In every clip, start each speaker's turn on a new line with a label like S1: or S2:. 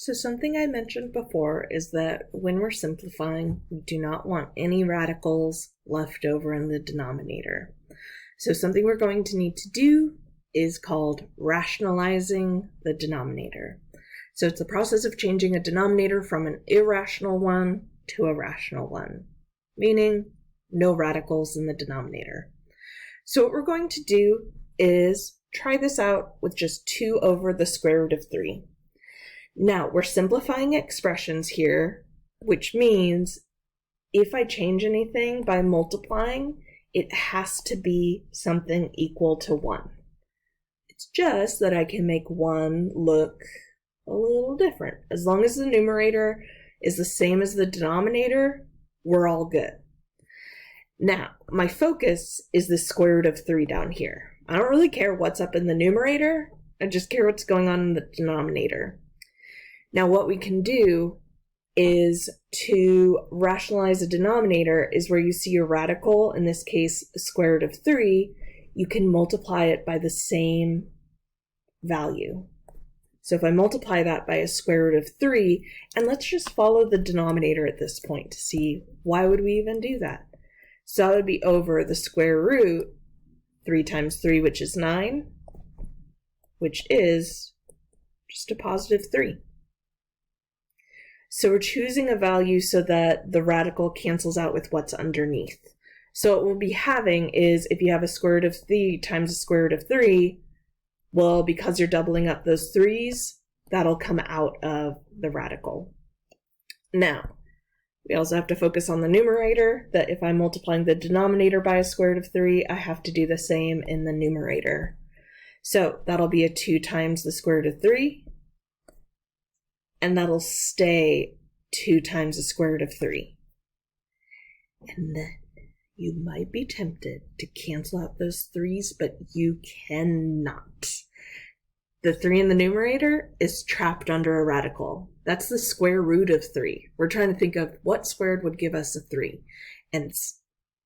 S1: So something I mentioned before is that when we're simplifying, we do not want any radicals left over in the denominator. So something we're going to need to do is called rationalizing the denominator. So it's the process of changing a denominator from an irrational one to a rational one, meaning no radicals in the denominator. So what we're going to do is try this out with just 2 over the square root of 3. Now, we're simplifying expressions here, which means if I change anything by multiplying, it has to be something equal to 1. It's just that I can make 1 look a little different. As long as the numerator is the same as the denominator, we're all good. Now, my focus is the square root of 3 down here. I don't really care what's up in the numerator, I just care what's going on in the denominator. Now, what we can do is to rationalize a denominator is where you see your radical, in this case, the square root of 3, you can multiply it by the same value. So if I multiply that by a square root of 3, and let's just follow the denominator at this point to see why would we even do that. So that would be over the square root, 3 times 3, which is 9, which is just a positive 3. So we're choosing a value so that the radical cancels out with what's underneath. So what we'll be having is, if you have a square root of 3 times a square root of 3, well, because you're doubling up those 3's, that'll come out of the radical. Now, we also have to focus on the numerator, that if I'm multiplying the denominator by a square root of 3, I have to do the same in the numerator. So that'll be a 2 times the square root of 3. And that'll stay 2 times the square root of 3. And then you might be tempted to cancel out those 3's, but you cannot. The 3 in the numerator is trapped under a radical. That's the square root of 3. We're trying to think of what squared would give us a 3. And it's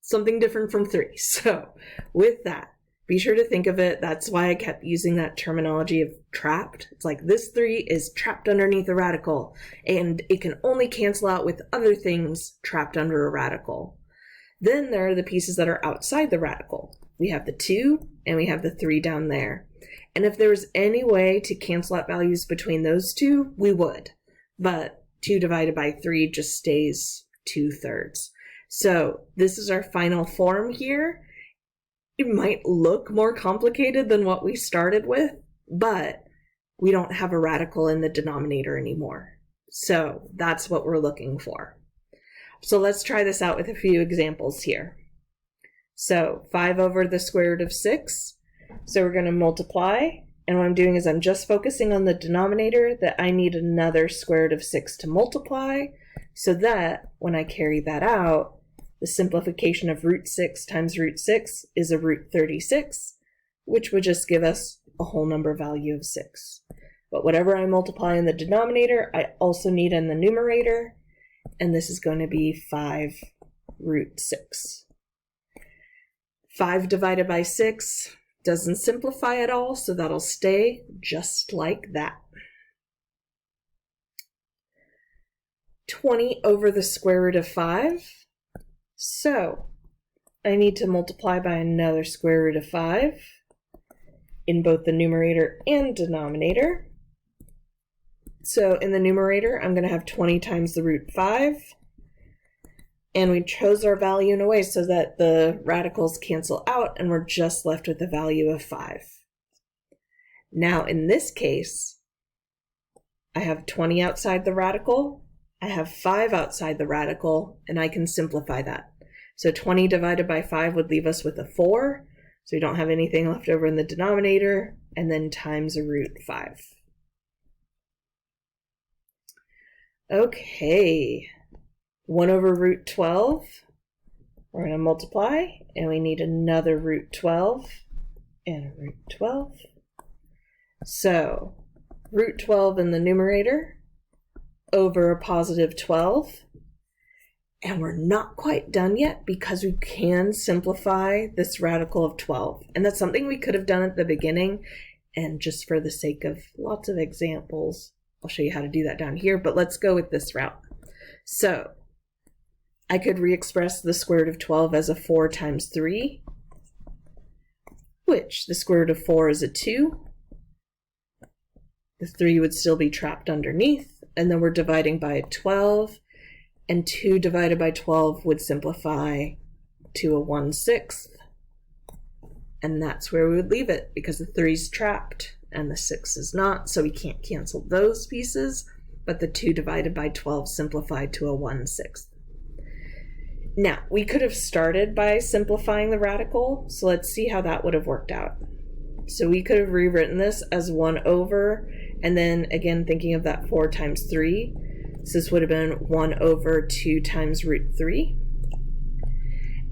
S1: something different from 3. So with that, be sure to think of it. That's why I kept using that terminology of trapped. It's like this 3 is trapped underneath a radical, and it can only cancel out with other things trapped under a radical. Then there are the pieces that are outside the radical. We have the 2 and we have the 3 down there. And if there was any way to cancel out values between those two, we would. But 2 divided by 3 just stays 2/3. So this is our final form here. It might look more complicated than what we started with, but we don't have a radical in the denominator anymore. So that's what we're looking for. So let's try this out with a few examples here. So 5 over the square root of 6. So we're going to multiply, and what I'm doing is I'm just focusing on the denominator, that I need another square root of 6 to multiply, so that when I carry that out, the simplification of root 6 times root 6 is a root 36, which would just give us a whole number value of 6. But whatever I multiply in the denominator, I also need in the numerator, and this is going to be 5 root 6. 5 divided by 6 doesn't simplify at all, so that'll stay just like that. 20 over the square root of 5. So I need to multiply by another square root of 5 in both the numerator and denominator. So in the numerator, I'm going to have 20 times the root 5. And we chose our value in a way so that the radicals cancel out and we're just left with the value of 5. Now in this case, I have 20 outside the radical, I have 5 outside the radical, and I can simplify that. So 20 divided by 5 would leave us with a 4, so we don't have anything left over in the denominator, and then times a root 5. Okay, 1 over root 12, we're going to multiply, and we need another root 12 and a root 12. So root 12 in the numerator over a positive 12. And we're not quite done yet because we can simplify this radical of 12. And that's something we could have done at the beginning. And just for the sake of lots of examples, I'll show you how to do that down here, but let's go with this route. So I could re-express the square root of 12 as a 4 times 3, which the square root of 4 is a 2. The 3 would still be trapped underneath, and then we're dividing by 12, and 2 divided by 12 would simplify to a 1/6, and that's where we would leave it because the 3 is trapped and the 6 is not, so we can't cancel those pieces, but the 2 divided by 12 simplified to a 1/6. Now, we could have started by simplifying the radical, so let's see how that would have worked out. So we could have rewritten this as 1 over, and then again thinking of that 4 times 3, so this would have been 1 over 2 times root 3.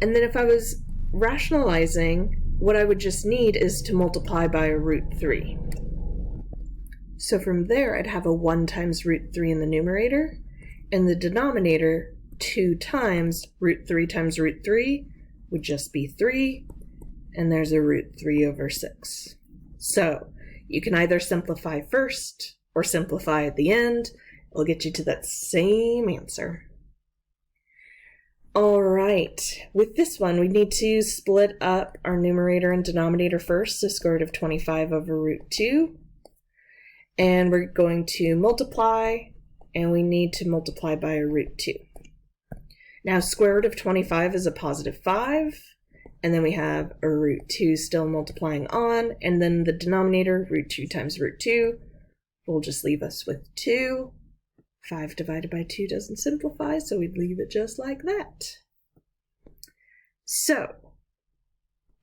S1: And then if I was rationalizing, what I would just need is to multiply by a root 3. So from there, I'd have a 1 times root 3 in the numerator, and the denominator, 2 times root 3 would just be 3, and there's a root 3 over 6. So you can either simplify first or simplify at the end. It'll get you to that same answer. All right, with this one, we need to split up our numerator and denominator first, so square root of 25 over root 2. And we're going to multiply, and we need to multiply by a root 2. Now, square root of 25 is a positive 5, and then we have a root 2 still multiplying on, and then the denominator, root 2 times root 2, will just leave us with 2. 5 divided by 2 doesn't simplify, so we'd leave it just like that. So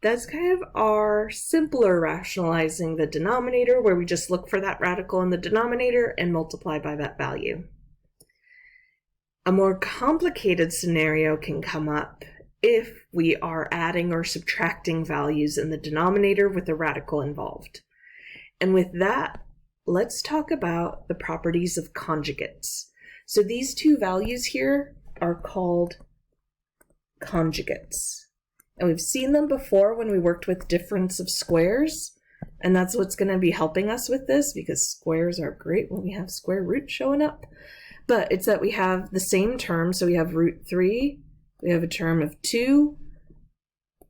S1: that's kind of our simpler rationalizing the denominator, where we just look for that radical in the denominator and multiply by that value. A more complicated scenario can come up if we are adding or subtracting values in the denominator with a radical involved. And with that, let's talk about the properties of conjugates. So these two values here are called conjugates. And we've seen them before when we worked with difference of squares. And that's what's going to be helping us with this, because squares are great when we have square root showing up. But it's that we have the same term. So we have root 3, we have a term of 2,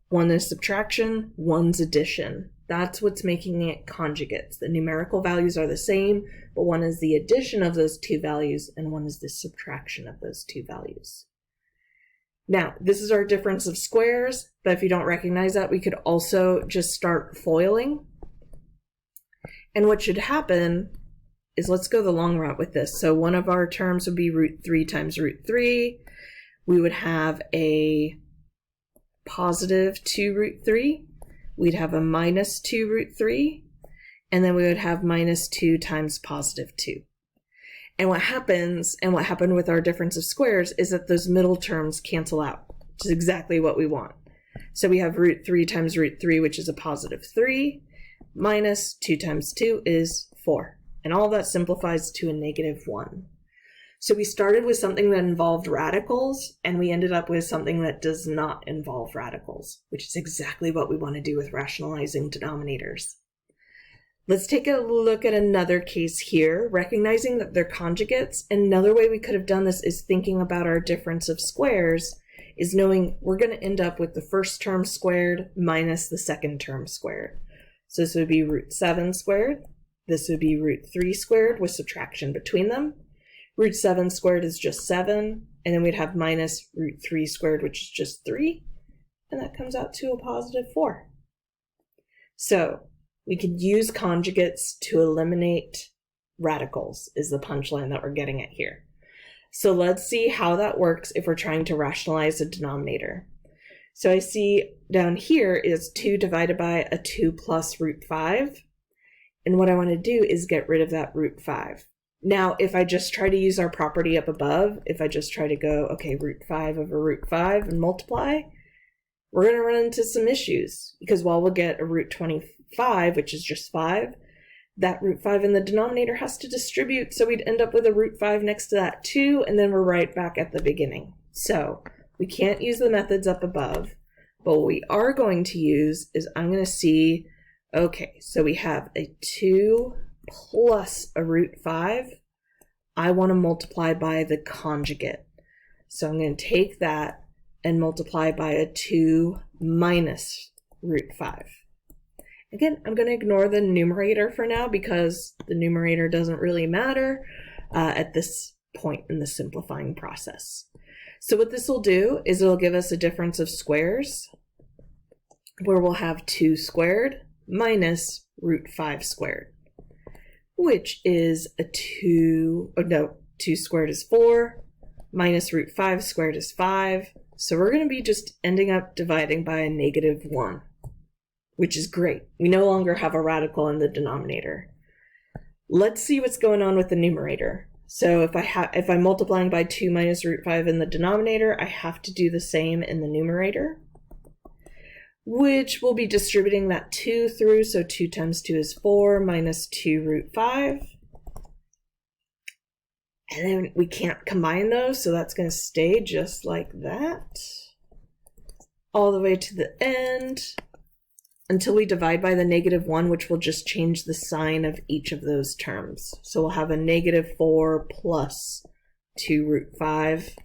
S1: one is subtraction, one's addition. That's what's making it conjugates. The numerical values are the same, but one is the addition of those two values and one is the subtraction of those two values. Now, this is our difference of squares, but if you don't recognize that, we could also just start foiling. And what should happen is, let's go the long route with this. So one of our terms would be root 3 times root 3. We would have a positive 2 root 3. We'd have a minus 2 root 3. And then we would have minus 2 times positive 2. And what happens, and what happened with our difference of squares, is that those middle terms cancel out, which is exactly what we want. So we have root 3 times root 3, which is a positive 3, minus 2 times 2 is 4. And all that simplifies to a negative 1. So we started with something that involved radicals, and we ended up with something that does not involve radicals, which is exactly what we want to do with rationalizing denominators. Let's take a look at another case here, recognizing that they're conjugates. Another way we could have done this is thinking about our difference of squares, is knowing we're going to end up with the first term squared minus the second term squared. So this would be root 7 squared. This would be root 3 squared with subtraction between them. Root 7 squared is just 7, and then we'd have minus root 3 squared, which is just 3, and that comes out to a positive 4. So we could use conjugates to eliminate radicals, is the punchline that we're getting at here. So let's see how that works if we're trying to rationalize a denominator. So I see down here is 2 divided by a 2 plus root 5. And what I want to do is get rid of that root 5. Now, if I just try to use our property up above, if I just try to go, okay, root 5 over root 5 and multiply, we're going to run into some issues. Because while we'll get a root 25, which is just 5, that root 5 in the denominator has to distribute. So we'd end up with a root 5 next to that too, and then we're right back at the beginning. So we can't use the methods up above. But what we are going to use is I'm going to see, okay, so we have a 2 plus a root 5 I want to multiply by the conjugate. So I'm going to take that and multiply by a 2 minus root 5. Again, I'm going to ignore the numerator for now because the numerator doesn't really matter at this point in the simplifying process. So what this will do is it'll give us a difference of squares where we'll have 2 squared minus root 5 squared, which is a 2 squared is 4, minus root 5 squared is 5. So we're going to be just ending up dividing by a -1, which is great. We no longer have a radical in the denominator. Let's see what's going on with the numerator. So if I'm multiplying by 2 minus root 5 in the denominator, I have to do the same in the numerator, which will be distributing that 2 through. So 2 times 2 is 4 minus 2 root 5. And then we can't combine those, so that's going to stay just like that all the way to the end until we divide by the -1, which will just change the sign of each of those terms. So we'll have a -4 plus 2 root 5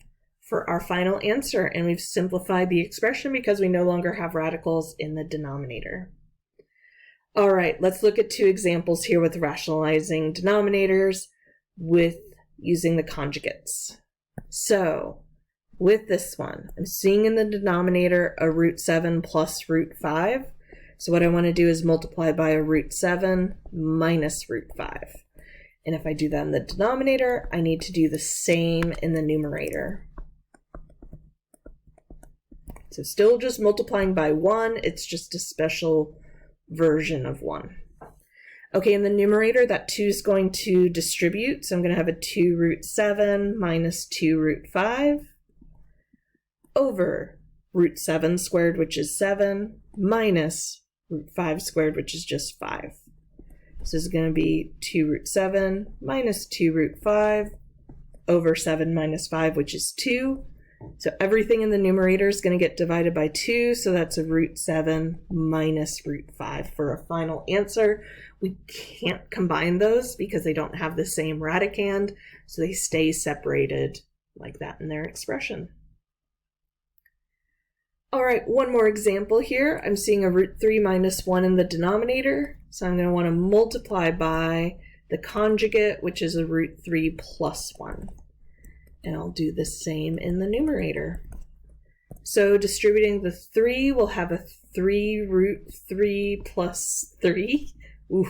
S1: for our final answer, and we've simplified the expression because we no longer have radicals in the denominator. All right, let's look at 2 examples here with rationalizing denominators with using the conjugates. So with this one, I'm seeing in the denominator a root 7 plus root 5. So what I want to do is multiply by a root 7 minus root 5. And if I do that in the denominator, I need to do the same in the numerator. So still just multiplying by 1, it's just a special version of 1. Okay, in the numerator, that 2 is going to distribute, so I'm going to have a 2 root 7 minus 2 root 5 over root 7 squared, which is 7, minus root 5 squared, which is just 5. So this is going to be 2 root 7 minus 2 root 5 over 7 minus 5, which is 2. So everything in the numerator is going to get divided by 2, so that's a root 7 minus root 5 for a final answer. We can't combine those because they don't have the same radicand, so they stay separated like that in their expression. All right, one more example here. I'm seeing a root 3 minus 1 in the denominator, so I'm going to want to multiply by the conjugate, which is a root 3 plus 1. And I'll do the same in the numerator. So distributing the 3, we'll have a 3 root 3 plus 3. Ooh.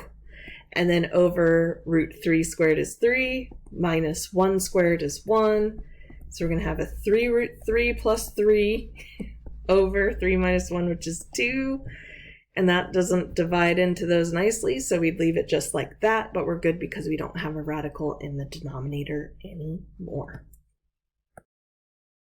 S1: And then over root 3 squared is 3, minus 1 squared is 1. So we're going to have a 3 root 3 plus 3 over 3 minus 1, which is 2. And that doesn't divide into those nicely, so we'd leave it just like that, but we're good because we don't have a radical in the denominator anymore.